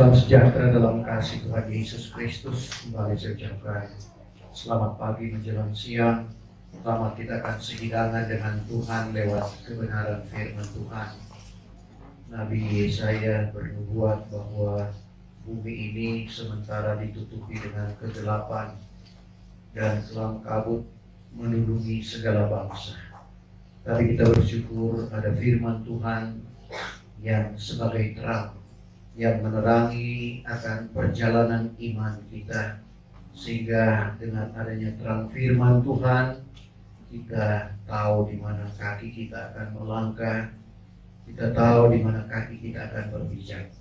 Salam sejahtera dalam kasih Tuhan Yesus Kristus. Kembali saya ucapkan selamat pagi menjelang siang. Pertama kita akan sehidangan dengan Tuhan lewat kebenaran firman Tuhan. Nabi Yesaya bernubuat bahwa bumi ini sementara ditutupi dengan kegelapan dan kelam kabut menudungi segala bangsa. Tapi kita bersyukur ada firman Tuhan yang sebagai terang, yang menerangi akan perjalanan iman kita, sehingga dengan adanya terang firman Tuhan kita tahu di mana kaki kita akan melangkah, kita tahu di mana kaki kita akan berpijak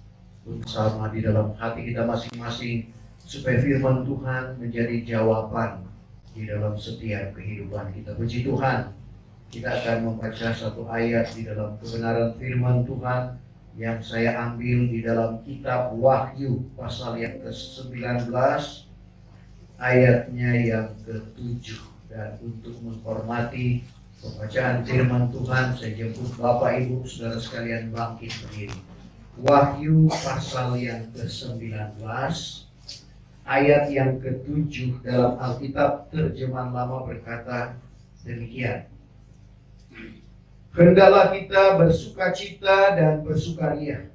bersama di dalam hati kita masing-masing, supaya firman Tuhan menjadi jawaban di dalam setiap kehidupan kita. Puji Tuhan, kita akan membaca satu ayat di dalam kebenaran firman Tuhan yang saya ambil di dalam kitab Wahyu pasal yang ke-19 ayatnya yang ke-7. Dan untuk menghormati pembacaan firman Tuhan, saya jemput Bapak Ibu Saudara sekalian bangkit berdiri. Wahyu pasal yang ke-19 ayat yang ke-7 dalam Alkitab terjemahan lama berkata demikian: hendaklah kita bersukacita dan bersukaria,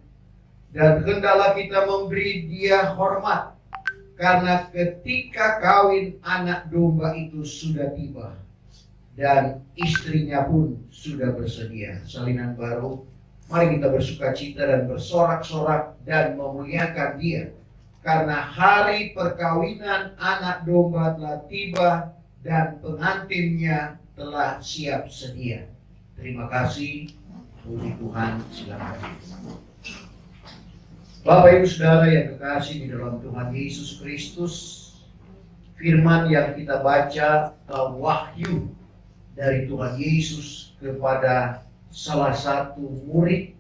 dan hendaklah kita memberi dia hormat, karena ketika kawin anak domba itu sudah tiba, dan istrinya pun sudah bersedia. Salinan baru, mari kita bersukacita dan bersorak-sorak dan memuliakan dia, karena hari perkawinan anak domba telah tiba, dan pengantinnya telah siap sedia. Terima kasih. Puji Tuhan, silakan. Bapak Ibu Saudara yang kekasih di dalam Tuhan Yesus Kristus, firman yang kita baca wahyu dari Tuhan Yesus kepada salah satu murid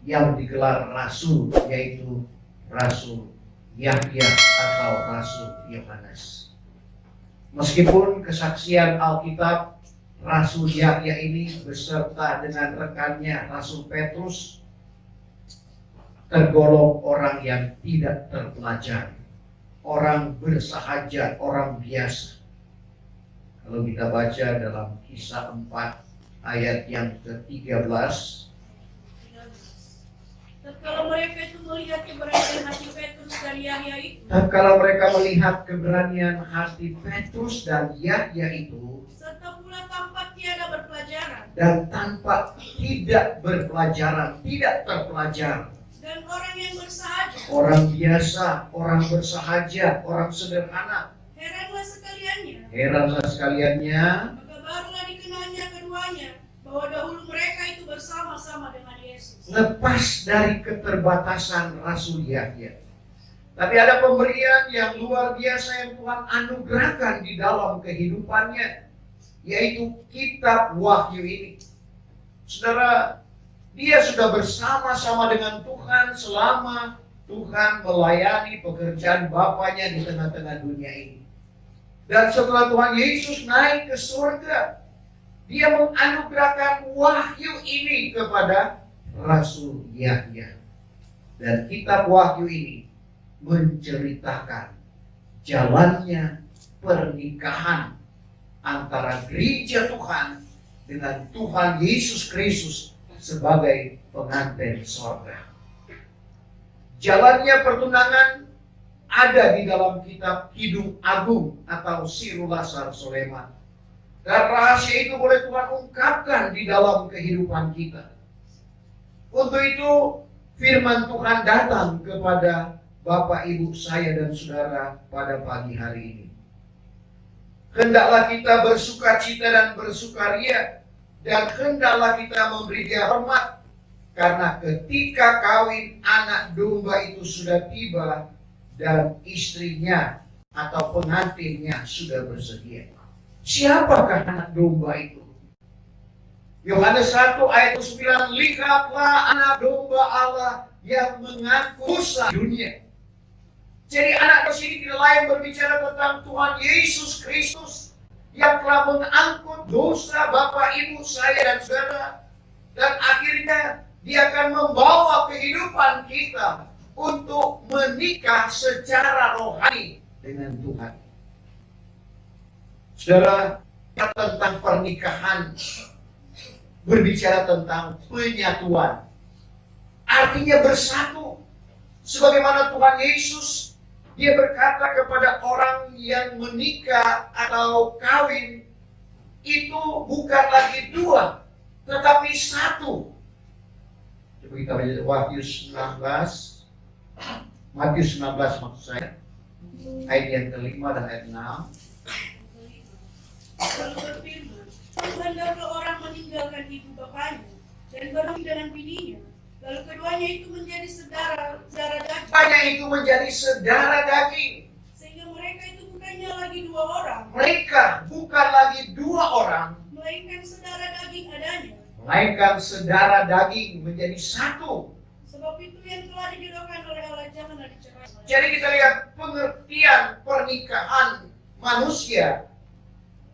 yang digelar rasul, yaitu Rasul Yahya atau Rasul Yohanes. Meskipun kesaksian Alkitab, Rasul Yahya ini beserta dengan rekannya Rasul Petrus tergolong orang yang tidak terpelajar, orang bersahaja, orang biasa. Kalau kita baca dalam Kisah 4 ayat yang ke-13, tatkala mereka itu melihat keberanian hati Petrus dan Yahya itu, tatkala mereka melihat keberanian hati Petrus dan Yahya itu, serta pula tampak tiada berpelajaran, dan tanpa tidak berpelajaran, tidak terpelajar, dan orang yang bersahaja, orang biasa, orang bersahaja, orang sederhana. Heranlah sekaliannya, maka barulah dikenalnya keduanya bahwa dahulu mereka itu bersama-sama dengan Yesus. Lepas dari keterbatasan Rasul Yahya, tapi ada pemberian yang luar biasa yang Tuhan anugerahkan di dalam kehidupannya, yaitu kitab Wahyu ini. Saudara, dia sudah bersama-sama dengan Tuhan selama Tuhan melayani pekerjaan Bapaknya di tengah-tengah dunia ini. Dan setelah Tuhan Yesus naik ke surga, dia menganugerahkan wahyu ini kepada Rasul Yahya. Dan kitab Wahyu ini menceritakan jalannya pernikahan antara gereja Tuhan dengan Tuhan Yesus Kristus sebagai pengantin sorga. Jalannya pertunangan ada di dalam kitab Kidung Agung atau Sirulasar Soleman. Dan rahasia itu boleh Tuhan ungkapkan di dalam kehidupan kita. Untuk itu firman Tuhan datang kepada Bapak, Ibu, saya dan saudara pada pagi hari ini. Hendaklah kita bersukacita dan bersukaria, dan hendaklah kita memberi dia hormat, karena ketika kawin anak domba itu sudah tiba, dan istrinya atau pengantinnya sudah bersedia. Siapakah anak domba itu? Yohanes 1 ayat 9, lihatlah anak domba Allah yang mengaku dosa dunia. Jadi anak di sini tidak lain berbicara tentang Tuhan Yesus Kristus yang telah mengangkut dosa Bapak, Ibu, saya dan saudara, dan akhirnya Dia akan membawa kehidupan kita untuk menikah secara rohani dengan Tuhan. Saudara, tentang pernikahan berbicara tentang penyatuan. Artinya bersatu. Sebagaimana Tuhan Yesus, Dia berkata kepada orang yang menikah atau kawin, itu bukan lagi dua, tetapi satu. Coba kita baca Matius 19 maksud saya, ayat yang kelima dan ayat 6. Lalu berfirman, hendaklah orang meninggalkan ibu bapanya dan berkawin dengan bininya, lalu keduanya itu menjadi saudara daging. Keduanya itu menjadi saudara daging. Sehingga mereka itu bukannya lagi dua orang, Mereka bukan lagi dua orang, melainkan saudara daging adanya. melainkan saudara daging menjadi satu. Sebab itu yang telah dijodohkan oleh Allah janganlah diceraikan. Jadi kita lihat pengertian pernikahan manusia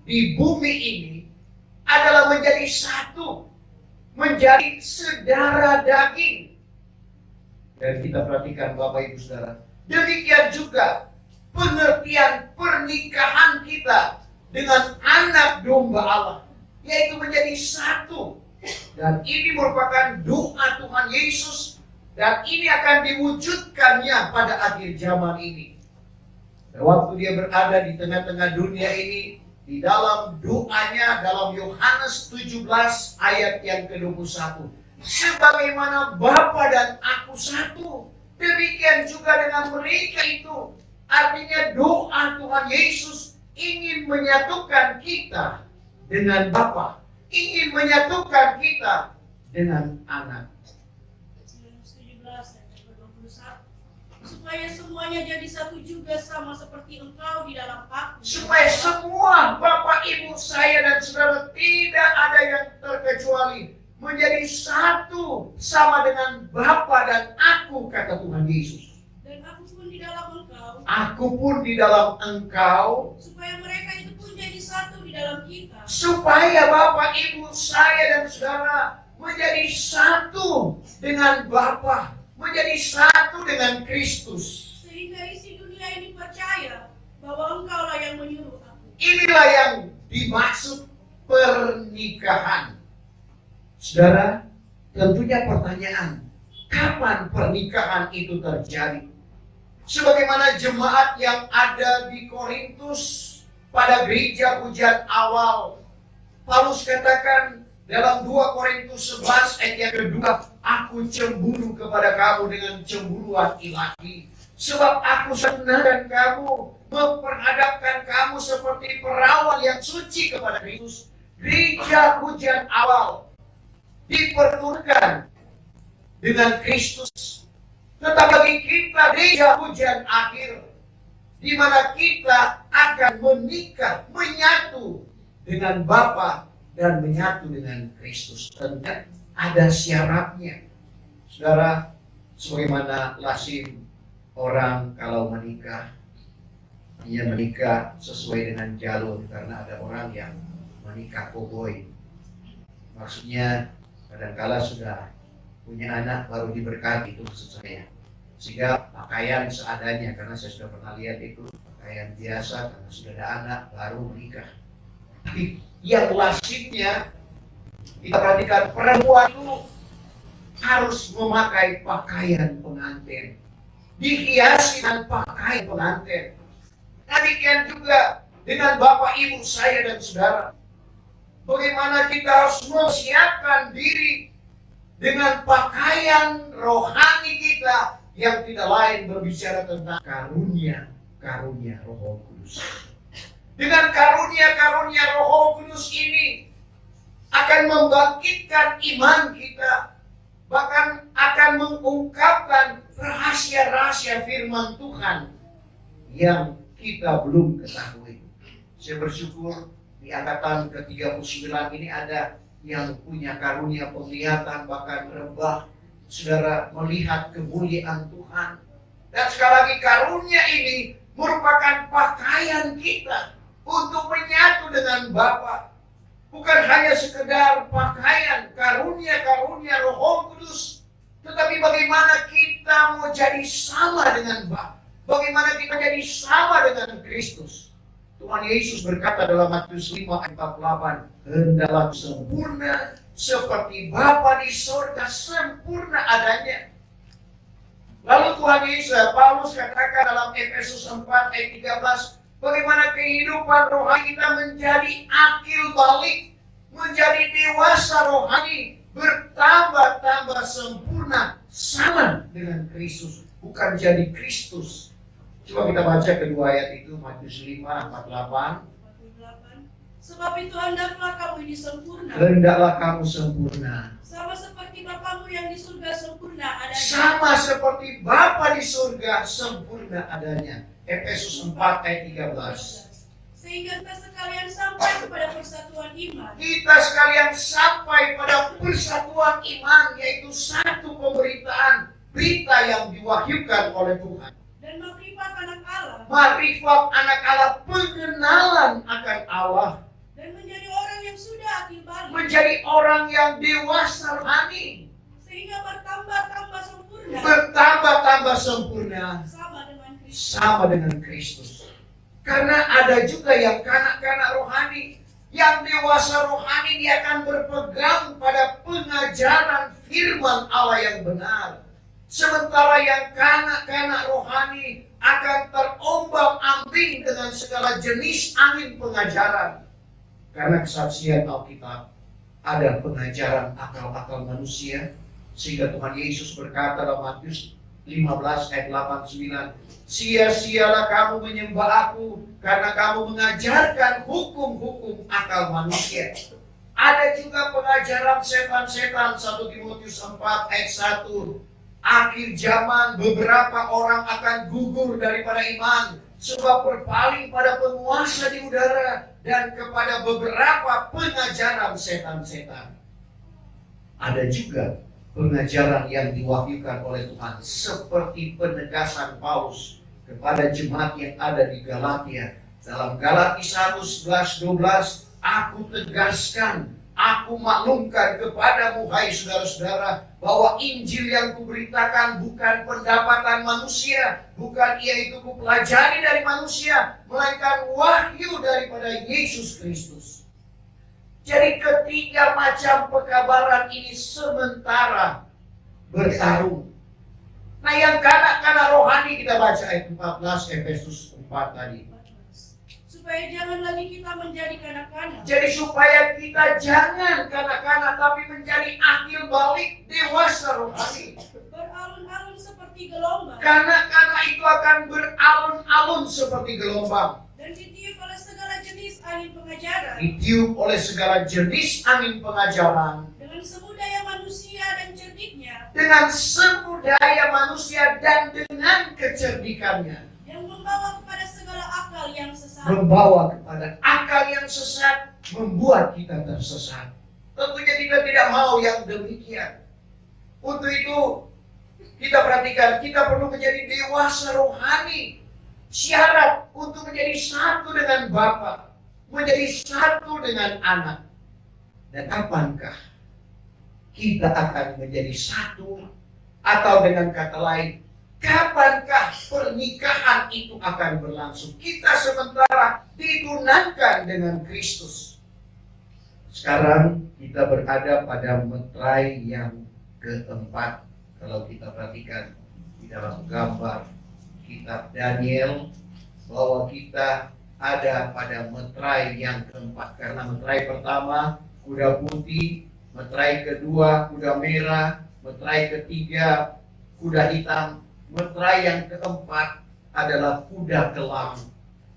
di bumi ini adalah menjadi satu, menjadi saudara daging. Dan kita perhatikan Bapak Ibu Saudara, demikian juga pengertian pernikahan kita dengan anak domba Allah, yaitu menjadi satu. Dan ini merupakan doa Tuhan Yesus, dan ini akan diwujudkannya pada akhir zaman ini. Dan waktu Dia berada di tengah-tengah dunia ini, di dalam doanya dalam Yohanes 17 ayat yang ke-21, sebagaimana Bapa dan Aku satu, demikian juga dengan mereka itu. Artinya doa Tuhan Yesus ingin menyatukan kita dengan Bapa, ingin menyatukan kita dengan Anak. 17 ayat 21. Supaya semuanya jadi satu juga sama seperti engkau di dalam Aku. Supaya semua Bapak, Ibu, saya dan saudara tidak ada yang terkecuali, menjadi satu sama dengan Bapa dan Aku, kata Tuhan Yesus. Dan Aku pun di dalam engkau. Aku pun di dalam engkau. Supaya mereka itu pun jadi satu di dalam kita. Supaya Bapak, Ibu, saya dan saudara menjadi satu dengan Bapa, menjadi satu dengan Kristus. Sehingga isi dunia ini percaya bahwa engkaulah yang menyuruh aku. Inilah yang dimaksud pernikahan. Saudara, tentunya pertanyaan, kapan pernikahan itu terjadi? Sebagaimana jemaat yang ada di Korintus pada gereja pujian awal, Paulus katakan dalam 2 Korintus 11 ayat yang kedua, aku cemburu kepada kamu dengan cemburuan ilahi, sebab aku senang kamu, memperhadapkan kamu seperti perawan yang suci kepada Kristus. Gereja pujian awal diperturunkan dengan Kristus, tetapi bagi kita gereja pujian akhir, di mana kita akan menikah, menyatu dengan Bapa dan menyatu dengan Kristus. Tentu ada syaratnya. Saudara, sebagaimana lazim orang kalau menikah, dia menikah sesuai dengan jalur, karena ada orang yang menikah koboi. Maksudnya kadangkala sudah punya anak baru diberkati, itu maksud saya. Sehingga pakaian seadanya, karena saya sudah pernah lihat itu pakaian biasa karena sudah ada anak baru menikah. Tapi yang lazimnya kita perhatikan, perempuan itu harus memakai pakaian pengantin, dihiasi dengan pakaian pengantin. Demikian juga dengan Bapak, Ibu, saya dan saudara. Bagaimana kita harus mempersiapkan diri dengan pakaian rohani kita yang tidak lain berbicara tentang karunia Roh Kudus. Dengan karunia Roh Kudus ini akan membangkitkan iman kita, bahkan akan mengungkapkan rahasia-rahasia firman Tuhan yang kita belum ketahui. Saya bersyukur di angkatan ke-39 ini ada yang punya karunia penglihatan, bahkan rebah, saudara, melihat kemuliaan Tuhan. Dan sekali lagi, karunia ini merupakan pakaian kita untuk menyatu dengan Bapa. Bukan hanya sekedar pakaian, karunia Roh Kudus, Tetapi bagaimana kita mau jadi sama dengan Bapa? Bagaimana kita jadi sama dengan Kristus? Tuhan Yesus berkata dalam Matius 5 ayat 48, "Hendaklah sempurna seperti Bapa di surga sempurna adanya." Lalu Tuhan Yesus, Paulus katakan dalam Efesus 4 ayat 13, bagaimana kehidupan rohani kita menjadi akil balik, menjadi dewasa rohani, bertambah-tambah sempurna sama dengan Kristus, bukan jadi Kristus. Coba kita baca kedua ayat itu, Matius 5, 48. Sebab itu hendaklah kamu ini sempurna. Hendaklah kamu sempurna. Sama seperti Bapamu yang di surga sempurna adanya. Sama seperti Bapa di surga sempurna adanya. Efesus 4 ayat 13. Sehingga kita sekalian sampai kepada persatuan iman. Kita sekalian sampai pada persatuan iman, yaitu satu pemberitaan berita yang diwahyukan oleh Tuhan. Dan makrifat anak Allah. Makrifat anak Allah, pengenalan akan Allah. Dan menjadi orang yang sudah akil balik. Menjadi orang yang dewasa rohani. Sehingga bertambah-tambah sempurna. Bertambah-tambah sempurna. Sama dengan Kristus. Karena ada juga yang kanak-kanak rohani. Yang dewasa rohani, dia akan berpegang pada pengajaran firman Allah yang benar. Sementara yang kanak-kanak rohani akan terombang-ambing dengan segala jenis angin pengajaran. Karena kesaksian Alkitab, ada pengajaran akal-akal manusia. Sehingga Tuhan Yesus berkata dalam Matius 15 ayat 89, "Sia-sialah kamu menyembah aku, karena kamu mengajarkan hukum-hukum akal manusia." Ada juga pengajaran setan-setan, 1 Timotius 4 ayat 1. Akhir zaman beberapa orang akan gugur daripada iman, sebab berpaling pada penguasa di udara dan kepada beberapa pengajaran setan-setan. Ada juga pengajaran yang diwahyukan oleh Tuhan, seperti penegasan Paulus kepada jemaat yang ada di Galatia. Dalam Galati 1:11-12, "Aku tegaskan, aku maklumkan kepadamu, hai saudara-saudara, bahwa Injil yang kuberitakan bukan pendapatan manusia, bukan ia itu kupelajari dari manusia, melainkan wahyu daripada Yesus Kristus." Jadi ketiga macam pekabaran ini sementara bertarung. Nah, yang kanak-kanak rohani kita baca ayat 14 Efesus 4 tadi. Supaya jangan lagi kita menjadi kanak-kanak. Jadi supaya kita jangan kanak-kanak, tapi menjadi akil balik, dewasa rohani. Beralun-alun seperti gelombang. Kanak-kanak itu akan beralun-alun seperti gelombang. Dan ditiup oleh segala jenis angin pengajaran. Ditiup oleh segala jenis angin pengajaran. Dengan semu daya manusia dan cerdiknya. Dengan semu daya manusia dan dengan kecerdikannya. Yang membawa kepada segala akal yang sesat. Membawa kepada akal yang sesat, membuat kita tersesat. Tentunya kita tidak mau yang demikian. Untuk itu, kita perhatikan, kita perlu menjadi dewasa rohani. Syarat untuk menjadi satu dengan Bapa, menjadi satu dengan Anak. Dan kapankah kita akan menjadi satu? Atau dengan kata lain, kapankah pernikahan itu akan berlangsung? Kita sementara ditunangkan dengan Kristus. Sekarang kita berada pada meterai yang keempat. Kalau kita perhatikan di dalam gambar kitab Daniel, bahwa kita ada pada meterai yang keempat. Karena meterai pertama kuda putih, meterai kedua kuda merah, meterai ketiga kuda hitam, meterai yang keempat adalah kuda kelam,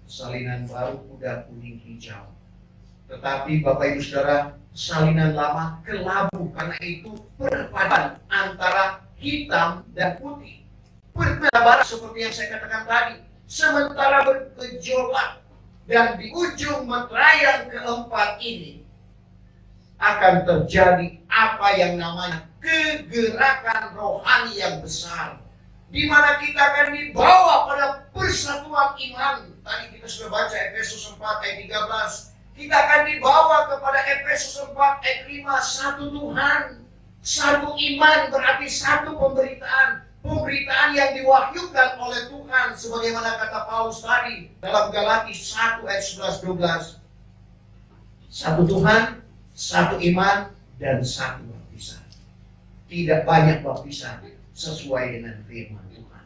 salinan baru kuda kuning hijau. Tetapi Bapak Ibu Saudara, salinan lama kelabu, karena itu perpaduan antara hitam dan putih. Berkabar seperti yang saya katakan tadi, sementara bergejolak, dan di ujung meterai yang keempat ini akan terjadi apa yang namanya kegerakan rohani yang besar, di mana kita akan dibawa pada persatuan iman. Tadi kita sudah baca Efesus 4 ayat 13. Kita akan dibawa kepada Efesus 4 ayat 5, satu Tuhan, Satu iman berarti satu pemberitaan. Pemberitaan yang diwahyukan oleh Tuhan. Sebagaimana kata Paulus tadi dalam Galati 1 ayat 11-12. Satu Tuhan, satu iman, dan satu baptisan. Tidak banyak baptisan sesuai dengan firman Tuhan.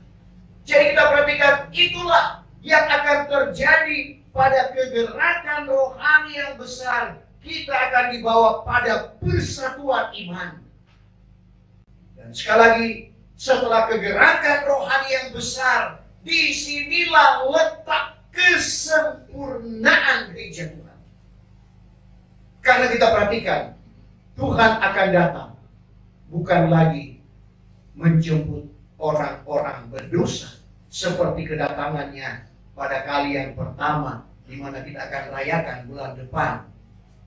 Jadi kita perhatikan, itulah yang akan terjadi pada kegerakan rohani yang besar. Kita akan dibawa pada persatuan iman. Dan sekali lagi, setelah kegerakan rohani yang besar, disinilah letak kesempurnaan gereja Tuhan. Karena kita perhatikan, Tuhan akan datang bukan lagi menjemput orang-orang berdosa seperti kedatangannya pada kali yang pertama, di mana kita akan rayakan bulan depan,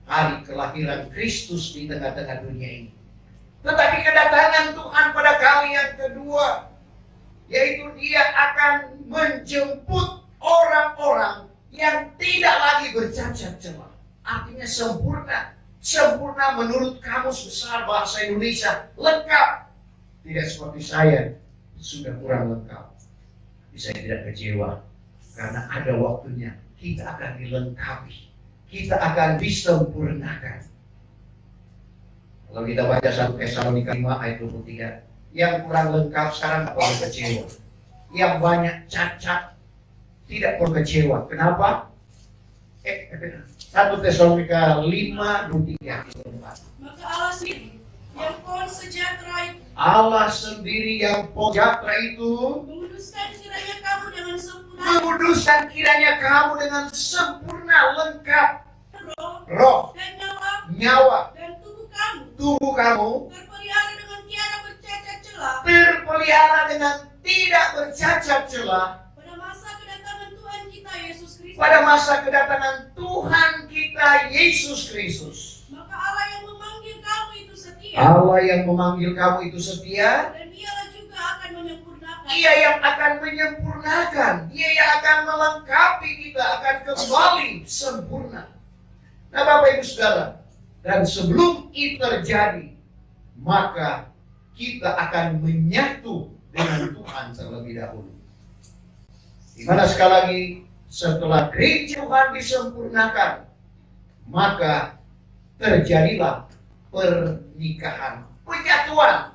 hari kelahiran Kristus di tengah-tengah dunia ini. Tetapi kedatangan Tuhan pada kali yang kedua, yaitu Dia akan menjemput orang-orang yang tidak lagi bercacat celah. Artinya sempurna. Sempurna menurut Kamus Besar Bahasa Indonesia, lengkap. Tidak seperti saya, sudah kurang lengkap. Saya tidak kecewa, karena ada waktunya kita akan dilengkapi. Kita akan disempurnakan. Kalau kita baca 1 Tesalonika 5 ayat 23, yang kurang lengkap sekarang tidak perlu kecewa. Yang banyak cacat tidak perlu kecewa. Kenapa? 1 Tesalonika 5:23. Maka Allah sendiri yang pohon sejahtera itu, Allah sendiri yang pohon sejahtera itu menguduskan kiranya kamu dengan sempurna menguduskan kiranya kamu dengan sempurna, lengkap, roh, dan nyawa, dan tubuh kamu terpelihara dengan tiada bercacat celah terpelihara dengan tidak bercacat celah pada masa kedatangan Tuhan kita Yesus Kristus. pada masa kedatangan Tuhan kita Yesus Kristus. Maka Allah yang memanggil kamu itu setia, Allah yang memanggil kamu itu setia, dan Dialah juga akan menyempurnakan. Dia yang akan menyempurnakan, Dia yang akan melengkapi kita, akan kembali sempurna. Nah Bapak Ibu Saudara, dan sebelum itu terjadi, maka kita akan menyatu dengan Tuhan terlebih dahulu. Dimana sekali lagi, setelah gereja Tuhan disempurnakan, maka terjadilah pernikahan, penyatuan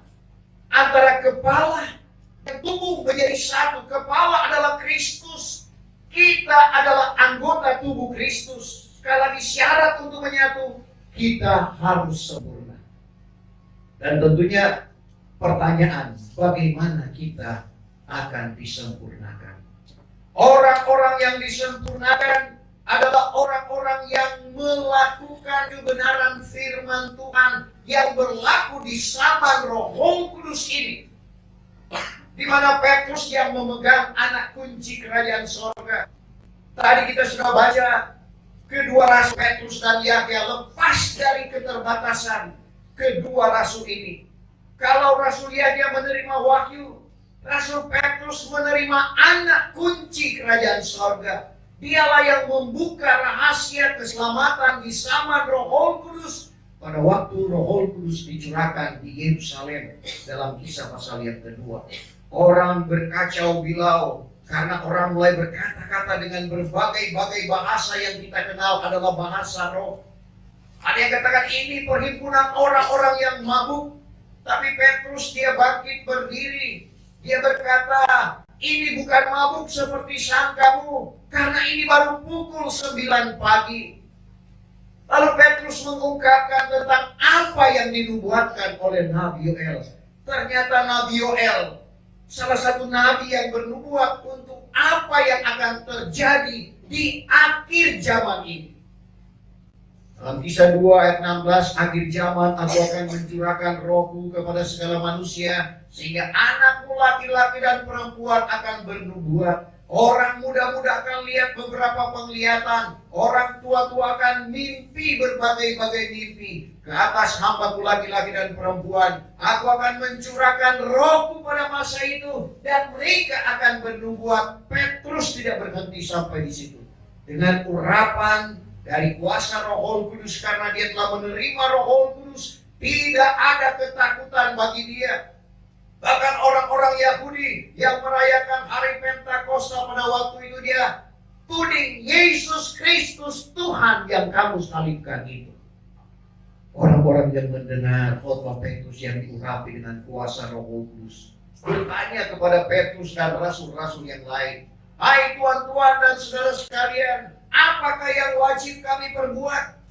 antara kepala dan tubuh menjadi satu. Kepala adalah Kristus, kita adalah anggota tubuh Kristus. Sekali lagi, syarat untuk menyatu, kita harus sempurna. Dan tentunya pertanyaan, bagaimana kita akan disempurnakan? Orang-orang yang disempurnakan adalah orang-orang yang melakukan kebenaran firman Tuhan yang berlaku di zaman Roh Kudus ini. Di mana Petrus yang memegang anak kunci kerajaan sorga. Tadi kita sudah baca kedua rasul Petrus dan Yahya lepas dari keterbatasan kedua rasul ini. Kalau Rasul Yahya menerima wahyu, Rasul Petrus menerima anak kunci kerajaan sorga. Dialah yang membuka rahasia keselamatan di zaman Roh Kudus pada waktu Roh Kudus dicurahkan di Yerusalem dalam Kisah pasal yang kedua. Orang berkacau bilau karena orang mulai berkata-kata dengan berbagai-bagai bahasa yang kita kenal adalah bahasa roh. Ada yang katakan ini perhimpunan orang-orang yang mabuk. Tapi Petrus dia bangkit berdiri. Dia berkata, ini bukan mabuk seperti sangkamu, karena ini baru pukul 9 pagi. Lalu Petrus mengungkapkan tentang apa yang dinubuatkan oleh Nabi Yoel. Ternyata Nabi Yoel, salah satu nabi yang bernubuat untuk apa yang akan terjadi di akhir zaman ini. Dalam Kisah 2 ayat 16, akhir zaman aku akan mencurahkan rohku kepada segala manusia, sehingga anakmu laki-laki dan perempuan akan bernubuat. Orang muda-muda akan lihat beberapa penglihatan, orang tua-tua akan mimpi berbagai-bagai mimpi. Ke atas hambaku laki-laki dan perempuan, aku akan mencurahkan rohku pada masa itu, dan mereka akan bernubuat. Petrus tidak berhenti sampai di situ. Dengan urapan dari kuasa Roh Kudus, karena dia telah menerima Roh Kudus, Tidak ada ketakutan bagi dia. Bahkan orang-orang Yahudi yang merayakan hari Pentakosta pada waktu itu dia tuding Yesus Kristus Tuhan yang kamu salibkan itu. Orang-orang yang mendengar khotbah Petrus yang diurapi dengan kuasa Roh Kudus bertanya kepada Petrus dan rasul-rasul yang lain, "Hai tuan-tuan dan saudara sekalian, apakah yang wajib kami perbuat?"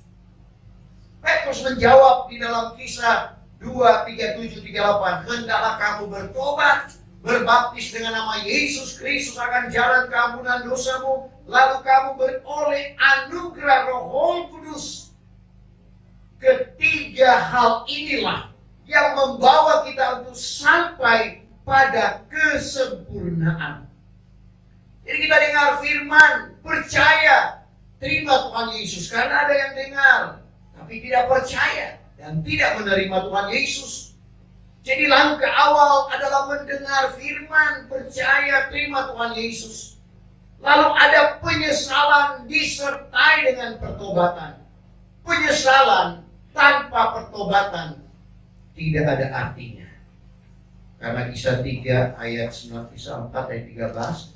Petrus menjawab di dalam Kisah 2:37-38, "Hendaklah kamu bertobat, berbaptis dengan nama Yesus Kristus akan jalan keampunan dosamu, lalu kamu beroleh anugerah Roh Kudus." Ketiga hal inilah yang membawa kita untuk sampai pada kesempurnaan. Jadi kita dengar firman, percaya, terima Tuhan Yesus. Karena ada yang dengar, tapi tidak percaya dan tidak menerima Tuhan Yesus. Jadi langkah awal adalah mendengar firman, percaya, terima Tuhan Yesus. Lalu ada penyesalan disertai dengan pertobatan. Penyesalan tanpa pertobatan tidak ada artinya. Karena Kisah 3 ayat 9, Kisah 4 ayat 13.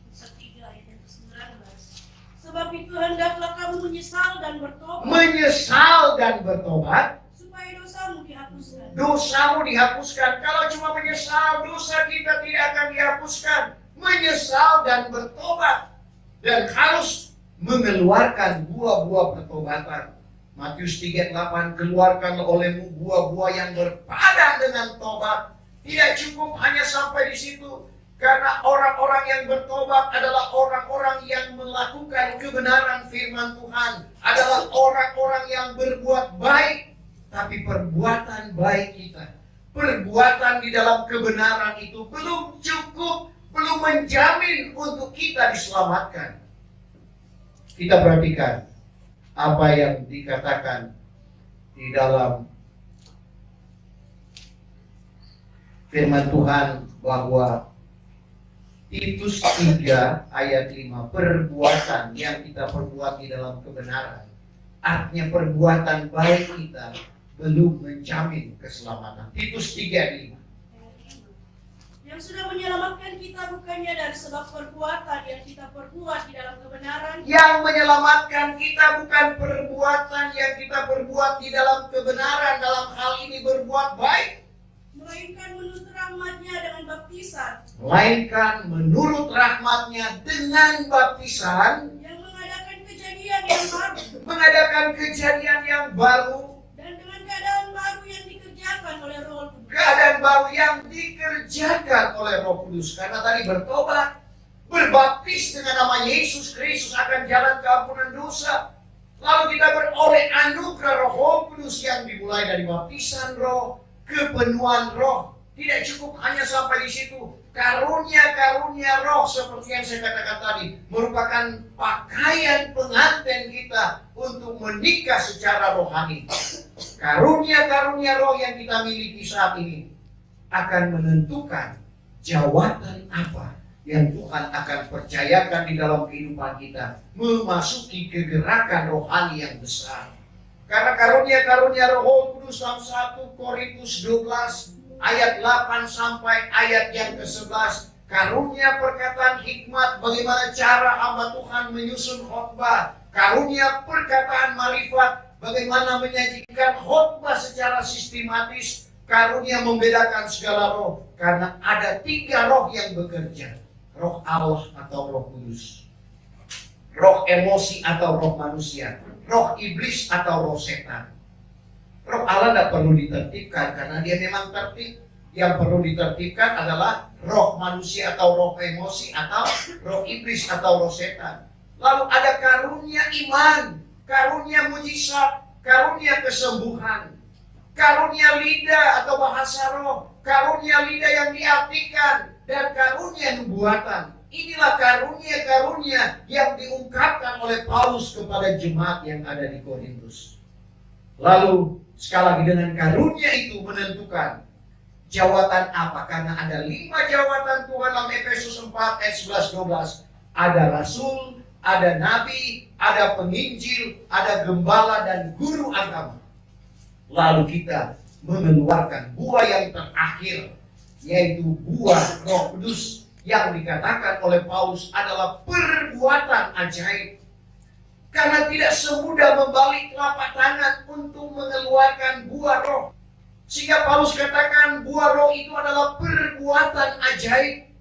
Kisah 3 ayat 19. Sebab itu hendaklah kamu menyesal dan bertobat. Menyesal dan bertobat. Supaya dosamu dihapuskan. Dosamu dihapuskan. Kalau cuma menyesal, dosa kita tidak akan dihapuskan. Menyesal dan bertobat. Dan harus mengeluarkan buah-buah pertobatan. Matius 3:8, keluarkanlah olehmu buah-buah yang berpadan dengan tobat. Tidak cukup hanya sampai di situ. Karena orang-orang yang bertobat adalah orang-orang yang melakukan kebenaran firman Tuhan. Adalah orang-orang yang berbuat baik. Tapi perbuatan baik kita, perbuatan di dalam kebenaran itu belum cukup, belum menjamin untuk kita diselamatkan. Kita perhatikan apa yang dikatakan di dalam firman Tuhan bahwa Titus 3 ayat 5, perbuatan yang kita perbuat di dalam kebenaran, artinya perbuatan baik kita belum menjamin keselamatan. Titus 3:5. Yang sudah menyelamatkan kita bukannya dari sebab perbuatan yang kita perbuat di dalam kebenaran. Yang menyelamatkan kita bukan perbuatan yang kita perbuat di dalam kebenaran, dalam hal ini berbuat baik, melainkan menurut rahmatnya dengan baptisan. Melainkan menurut rahmatnya dengan baptisan. Yang mengadakan kejadian yang baru. Mengadakan kejadian yang baru. Dan dengan keadaan baru yang dikerjakan oleh Roh Kudus. Keadaan baru yang dikerjakan oleh Roh Kudus. Karena tadi bertobat, berbaptis dengan nama Yesus Kristus akan jalan keampunan dosa. Lalu kita beroleh anugerah Roh Kudus yang dimulai dari baptisan Roh, kepenuhan Roh. Tidak cukup hanya sampai di situ. Karunia-karunia Roh seperti yang saya katakan tadi merupakan pakaian pengantin kita untuk menikah secara rohani. Karunia-karunia Roh yang kita miliki saat ini akan menentukan jawatan apa yang Tuhan akan percayakan di dalam kehidupan kita, memasuki kegerakan rohani yang besar. Karena karunia-karunia Roh Kudus dalam 1 Korintus 12 ayat 8 sampai ayat yang ke-11, karunia perkataan hikmat, bagaimana cara hamba Tuhan menyusun khotbah, karunia perkataan marifat, bagaimana menyajikan khotbah secara sistematis, karunia membedakan segala roh, karena ada 3 roh yang bekerja, roh Allah atau Roh Kudus, roh emosi atau roh manusia, roh iblis atau roh setan. Roh Allah tidak perlu ditertibkan karena dia memang tertib. Yang perlu ditertibkan adalah roh manusia atau roh emosi atau roh iblis atau roh setan. Lalu ada karunia iman, karunia mujizat, karunia kesembuhan, karunia lidah atau bahasa roh, karunia lidah yang diartikan, dan karunia nubuatan. Inilah karunia-karunia yang diungkapkan oleh Paulus kepada jemaat yang ada di Korintus. Lalu sekali lagi dengan karunia itu menentukan jawatan apa. Karena ada 5 jawatan Tuhan dalam Efesus 4 ayat 11-12. Ada rasul, ada nabi, ada penginjil, ada gembala dan guru agama. Lalu kita mengeluarkan buah yang terakhir, yaitu buah Roh Kudus yang dikatakan oleh Paulus adalah perbuatan ajaib. Karena tidak semudah membalik telapak tangan untuk mengeluarkan buah roh. Sehingga Paulus katakan buah roh itu adalah perbuatan ajaib.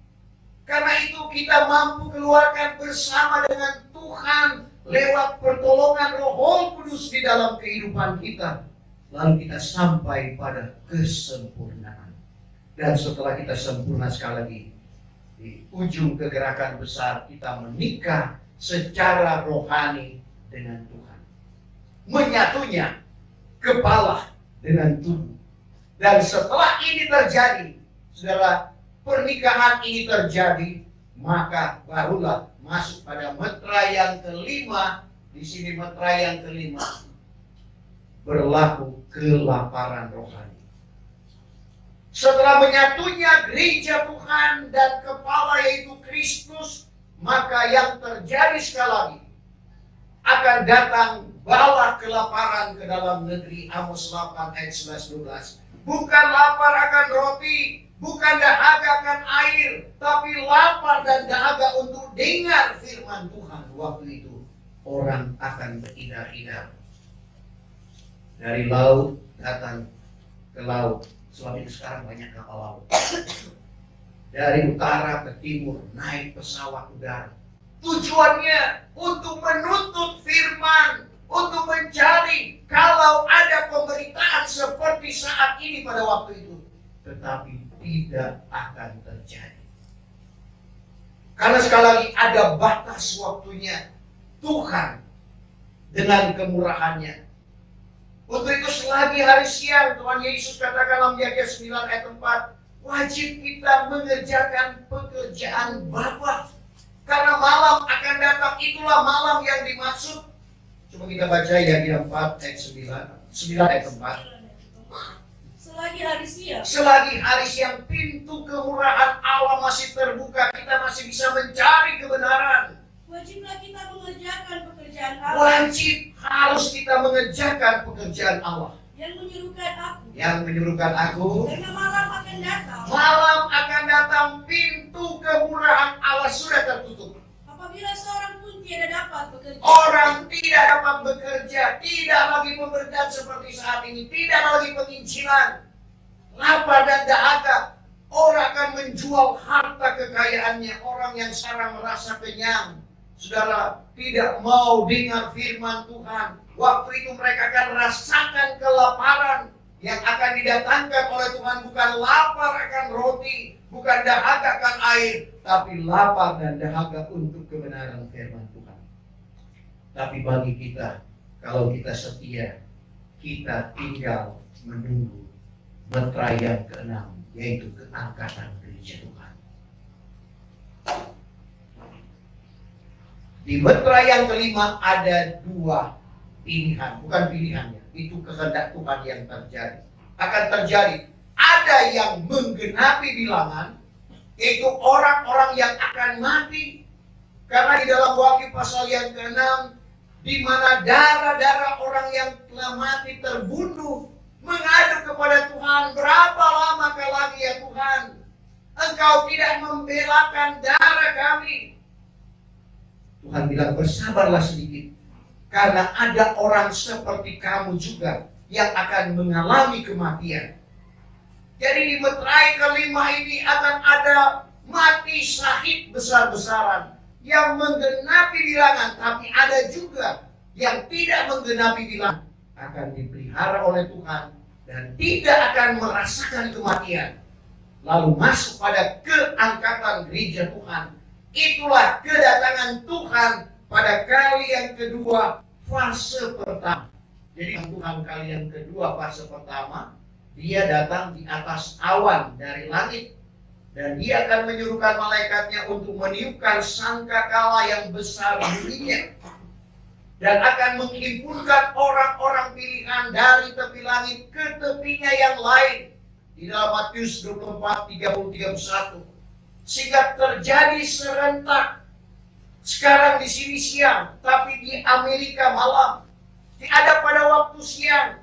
Karena itu kita mampu keluarkan bersama dengan Tuhan lewat pertolongan Roh Kudus di dalam kehidupan kita. Lalu kita sampai pada kesempurnaan. Dan setelah kita sempurna sekali lagi, di ujung kegerakan besar kita menikah secara rohani dengan Tuhan. Menyatunya kepala dengan tubuh. Dan setelah ini terjadi, saudara, pernikahan ini terjadi, maka barulah masuk pada metra yang kelima. Di sini metra yang kelima, berlaku kelaparan rohani. Setelah menyatunya gereja Tuhan dan kepala yaitu Kristus, maka yang terjadi sekali lagi akan datang bala kelaparan ke dalam negeri. Amos 8 ayat 11-12. Bukan lapar akan roti, bukan dahaga akan air, tapi lapar dan dahaga untuk dengar firman Tuhan. Waktu itu orang akan beridar-idar. Dari laut datang ke laut. Sebab itu sekarang banyak kapal laut. Dari utara ke timur naik pesawat udara. Tujuannya untuk menuntut firman, untuk mencari kalau ada pemberitaan seperti saat ini pada waktu itu. Tetapi tidak akan terjadi. Karena sekali lagi ada batas waktunya. Tuhan dengan kemurahannya. Untuk itu selagi hari siang, Tuhan Yesus katakan dalam Yakobus 9 ayat 4, wajib kita mengerjakan pekerjaan Bapa. Karena malam akan datang, itulah malam yang dimaksud. Coba kita baca Yakobus 4 ayat 9 ayat 4. Selagi hari siang. Selagi hari siang, pintu kemurahan Allah masih terbuka, kita masih bisa mencari kebenaran. Wajiblah kita mengerjakan pekerjaan Allah. Wajib harus kita mengerjakan pekerjaan Allah. Yang menyuruhkan aku. Yang menyuruhkan aku. Karena malam akan datang. Malam akan datang, pintu kemurahan Allah sudah tertutup. Apabila seorang pun tidak dapat bekerja. Orang tidak dapat bekerja, tidak lagi pemberitaan seperti saat ini, tidak lagi penginjilan, lapar dan dahaga. Orang akan menjual harta kekayaannya. Orang yang sekarang merasa kenyang, saudara, tidak mau dengar firman Tuhan. Waktu itu mereka akan rasakan kelaparan yang akan didatangkan oleh Tuhan. Bukan lapar akan roti, bukan dahaga akan air, tapi lapar dan dahaga untuk kebenaran firman Tuhan. Tapi bagi kita, kalau kita setia, kita tinggal menunggu metra yang keenam, yaitu keangkatan gereja Tuhan. Di metra yang kelima ada dua pilihan, bukan pilihannya, itu kehendak Tuhan yang terjadi. Akan terjadi, ada yang menggenapi bilangan, yaitu orang-orang yang akan mati. Karena di dalam Wahyu pasal yang ke-6, di mana darah-darah orang yang telah mati terbunuh, mengadu kepada Tuhan, berapa lama lagi ya Tuhan, Engkau tidak membelakan darah kami. Tuhan bilang, bersabarlah sedikit, karena ada orang seperti kamu juga yang akan mengalami kematian. Jadi di meterai kelima ini akan ada mati syahid besar-besaran yang menggenapi bilangan, tapi ada juga yang tidak menggenapi bilangan, akan dipelihara oleh Tuhan dan tidak akan merasakan kematian. Lalu masuk pada keangkatan gereja Tuhan. Itulah kedatangan Tuhan pada kali yang kedua, fase pertama. Jadi Tuhan kali yang kedua, fase pertama, dia datang di atas awan dari langit. Dan dia akan menyuruhkan malaikatnya untuk meniupkan sangkakala yang besar bunyinya. Dan akan menghimpunkan orang-orang pilihan dari tepi langit ke tepinya yang lain. Di dalam Matius 24, 30-31. Sehingga terjadi serentak. Sekarang di sini siang, tapi di Amerika malam. Ada pada waktu siang,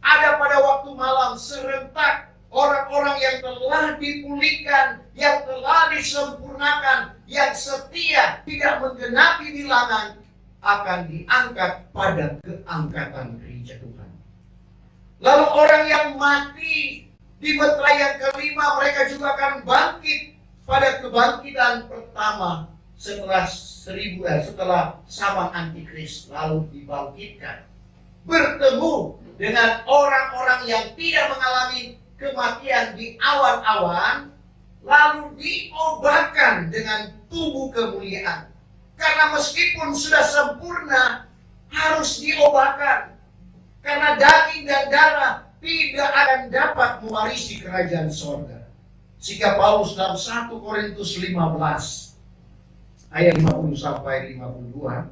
ada pada waktu malam serentak orang-orang yang telah dipulihkan, yang telah disempurnakan, yang setia, tidak menggenapi bilangan, akan diangkat pada keangkatan gereja Tuhan. Lalu orang yang mati di meterai yang kelima, mereka juga akan bangkit pada kebangkitan pertama setelah zaman Antikris, lalu dibangkitkan, bertemu dengan orang-orang yang tidak mengalami kematian di awan-awan, lalu diobatkan dengan tubuh kemuliaan. Karena meskipun sudah sempurna, harus diobatkan. Karena daging dan darah tidak akan dapat mewarisi kerajaan sorga. Jika Paulus dalam 1 Korintus 15 ayat 50 sampai 52.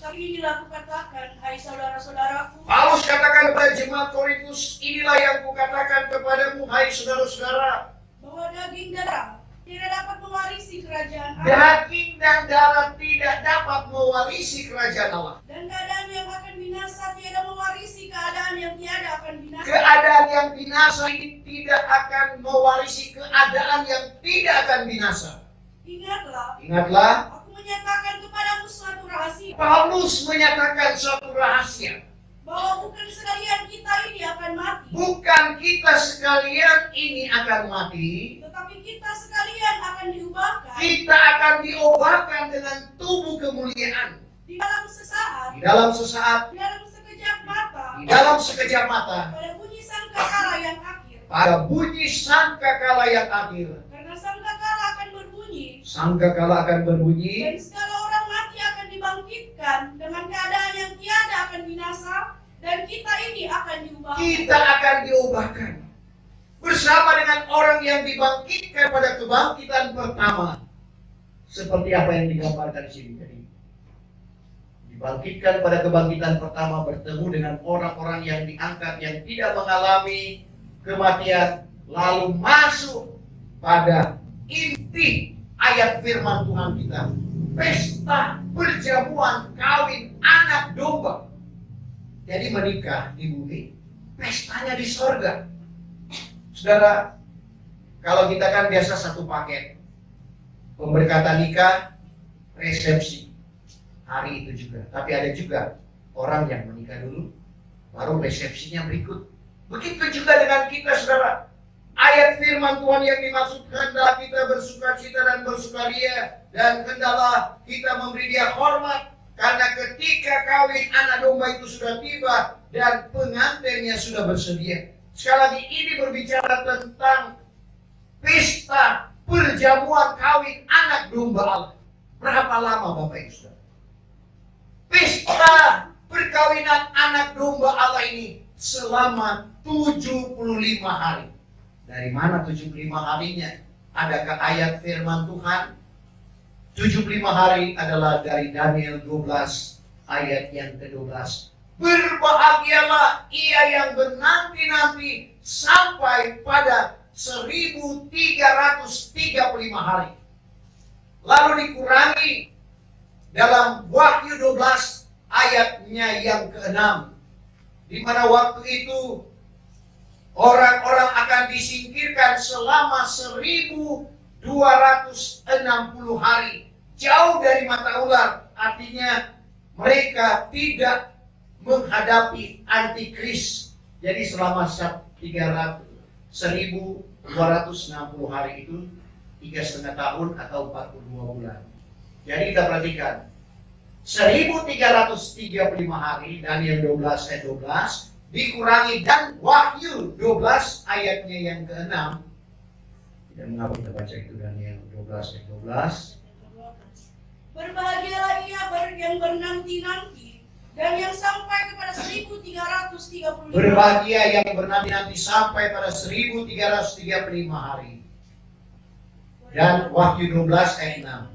Tapi inilah kukatakan, hai saudara-saudaraku. Paulus katakan kepada jemaat Korintus, inilah yang kukatakan kepadamu, hai saudara-saudara, bahwa daging darah tidak dapat mewarisi kerajaan Allah. Daging dan darah tidak dapat mewarisi kerajaan Allah. Dan keadaan yang akan binasa tiada mewarisi keadaan yang tiada akan binasa. Keadaan yang binasa ini tidak akan mewarisi keadaan yang tidak akan binasa. Ingatlah, aku menyatakan kepadamu suatu rahasia. Paulus menyatakan suatu rahasia. Bahwa bukan sekalian kita ini akan mati. Bukan kita sekalian ini akan mati. Tetapi kita sekalian akan diubahkan. Kita akan diubahkan dengan tubuh kemuliaan. Di dalam sesaat. Di dalam sesaat. Di dalam sekejap mata. Di dalam sekejap mata. Pada bunyi sangkakala yang akhir. Pada bunyi sangkakala yang akhir. Karena sangkakala akan berbunyi. Sangkakala akan berbunyi. Dan segala orang mati akan dibangkitkan dengan keadaan yang tiada akan binasa. Dan kita ini akan diubahkan. Kita akan diubahkan. Bersama dengan orang yang dibangkitkan pada kebangkitan pertama. Seperti apa yang digambarkan di sini tadi. Dibangkitkan pada kebangkitan pertama, bertemu dengan orang-orang yang diangkat, yang tidak mengalami kematian. Lalu masuk pada inti ayat firman Tuhan kita. Pesta perjamuan kawin anak domba. Jadi menikah di bumi, pestanya di sorga. Saudara, kalau kita kan biasa satu paket. Pemberkatan nikah, resepsi. Hari itu juga. Tapi ada juga orang yang menikah dulu, baru resepsinya berikut. Begitu juga dengan kita, saudara. Ayat firman Tuhan yang dimaksud, hendaklah kita bersukacita dan bersukaria, dan hendaklah kita memberi dia hormat. Karena ketika kawin anak domba itu sudah tiba dan pengantinnya sudah bersedia. Sekali lagi ini berbicara tentang pesta perjamuan kawin anak domba Allah. Berapa lama Bapak Ibu Saudara? Pesta perkawinan anak domba Allah ini selama 75 hari. Dari mana 75 harinya? Adakah ayat firman Tuhan? 75 hari adalah dari Daniel 12 ayat yang ke-12. Berbahagialah ia yang bernanti-nanti sampai pada 1335 hari. Lalu dikurangi dalam Wahyu 12 ayatnya yang ke-6. Di mana waktu itu orang-orang akan disingkirkan selama 1260 hari. Jauh dari mata ular. Artinya mereka tidak menghadapi antikris. Jadi selama 1260 hari itu 3,5 tahun atau 42 bulan. Jadi kita perhatikan 1335 hari, Daniel 12 ayat 12 dikurangi dan Wahyu 12 ayatnya yang ke-6. Dan mengapa kita baca itu Daniel 12 ayat 12? Berbahagialah ia yang bernanti-nanti dan yang sampai kepada 1335. Berbahagia yang bernanti-nanti sampai pada 1335 hari. Dan Wahyu 12 ayat 6.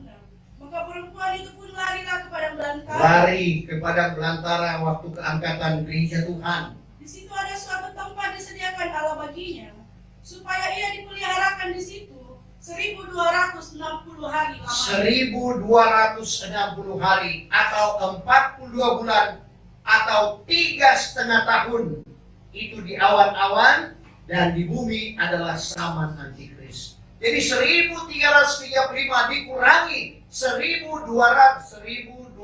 Maka perempuan itu pun larilah kepada belantara. Lari kepada belantara waktu keangkatan gereja Tuhan. Di situ ada suatu tempat disediakan Allah baginya, supaya ia dipeliharakan di situ 1260 hari lamanya. 1260 hari atau 42 bulan atau 3,5 tahun itu di awan-awan, dan di bumi adalah zaman antikris. Jadi 1335 dikurangi 1260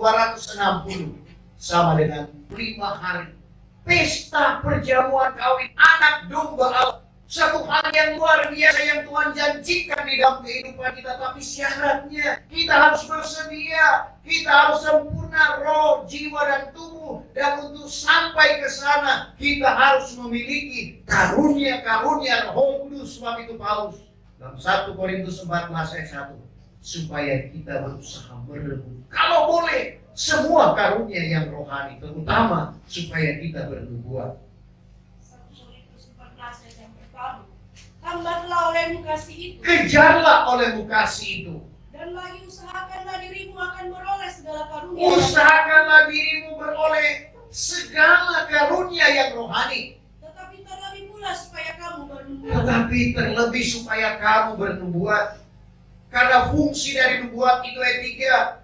sama dengan 5 hari. Pesta perjamuan kawin anak domba Allah. Satu hal yang luar biasa yang Tuhan janjikan di dalam kehidupan kita. Tapi syaratnya kita harus bersedia. Kita harus sempurna roh, jiwa, dan tubuh. Dan untuk sampai ke sana kita harus memiliki karunia-karunia Roh Kudus. Sebab itu Paulus dalam 1 Korintus 14 ayat 1. Supaya kita berusaha merebut, kalau boleh, semua karunia yang rohani. Terutama supaya kita bernubuat. Hambatlah olehmu kasih itu. Kejarlah olehmu kasih itu. Dan lagi usahakanlah dirimu akan beroleh segala karunia. Usahakanlah dirimu beroleh segala karunia yang rohani. Tetapi terlebih pula supaya kamu bernubuat. Tetapi terlebih supaya kamu bernubuat. Karena fungsi dari nubuat itu ayat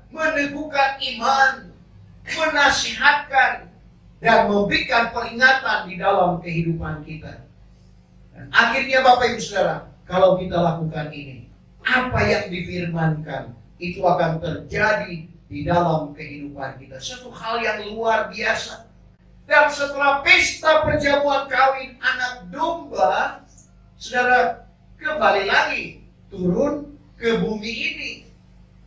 3, meneguhkan iman, menasihatkan, dan memberikan peringatan di dalam kehidupan kita. Dan akhirnya Bapak Ibu Saudara, kalau kita lakukan ini, apa yang difirmankan itu akan terjadi di dalam kehidupan kita. Suatu hal yang luar biasa. Dan setelah pesta perjamuan kawin anak domba, Saudara kembali lagi turun ke bumi ini,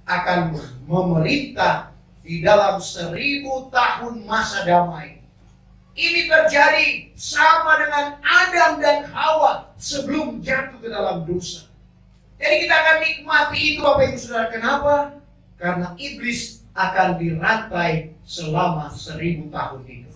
akan memerintah di dalam 1000 tahun masa damai. Ini terjadi sama dengan Adam dan Hawa sebelum jatuh ke dalam dosa. Jadi kita akan nikmati itu Bapak Ibu Saudara. Kenapa? Karena iblis akan dirantai selama 1000 tahun itu.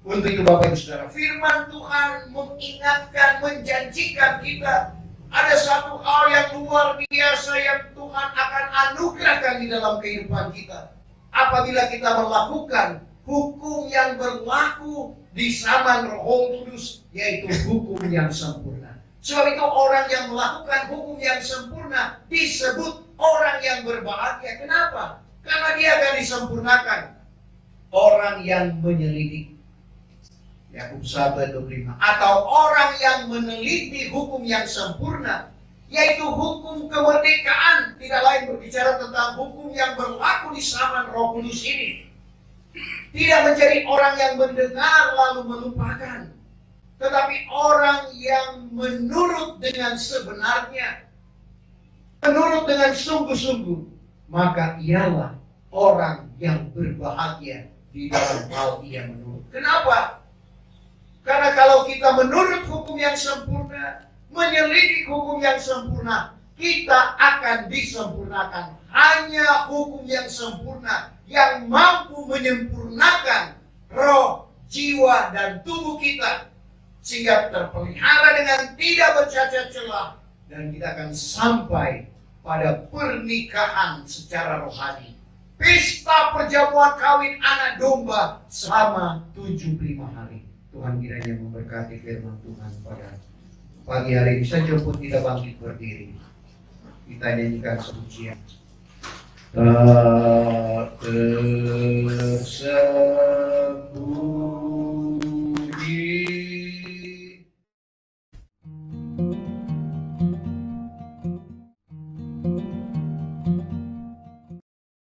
Untuk itu Bapak Ibu Saudara, firman Tuhan mengingatkan, menjanjikan kita ada satu hal yang luar biasa yang Tuhan akan anugerahkan di dalam kehidupan kita. Apabila kita melakukan hukum yang berlaku di zaman Roh Kudus, yaitu hukum yang sempurna. Sebab itu orang yang melakukan hukum yang sempurna disebut orang yang berbahagia. Kenapa? Karena dia akan disempurnakan. Orang yang menyelidiki, Yakub 1:25, atau orang yang meneliti hukum yang sempurna, yaitu hukum kemerdekaan. Tidak lain berbicara tentang hukum yang berlaku di zaman Roh Kudus ini. Tidak menjadi orang yang mendengar lalu melupakan, tetapi orang yang menurut dengan sebenarnya, menurut dengan sungguh-sungguh, maka ialah orang yang berbahagia di dalam hal ia menurut. Kenapa? Karena kalau kita menurut hukum yang sempurna, menyelidik hukum yang sempurna, kita akan disempurnakan. Hanya hukum yang sempurna yang mampu menyempurnakan roh, jiwa, dan tubuh kita, sehingga terpelihara dengan tidak bercacat celah, dan kita akan sampai pada pernikahan secara rohani. Pesta perjamuan kawin anak domba selama 75 hari. Tuhan kiranya memberkati firman Tuhan pada pagi hari ini. Saja pun kita bangkit berdiri, kita nyanyikan sepujian. Tak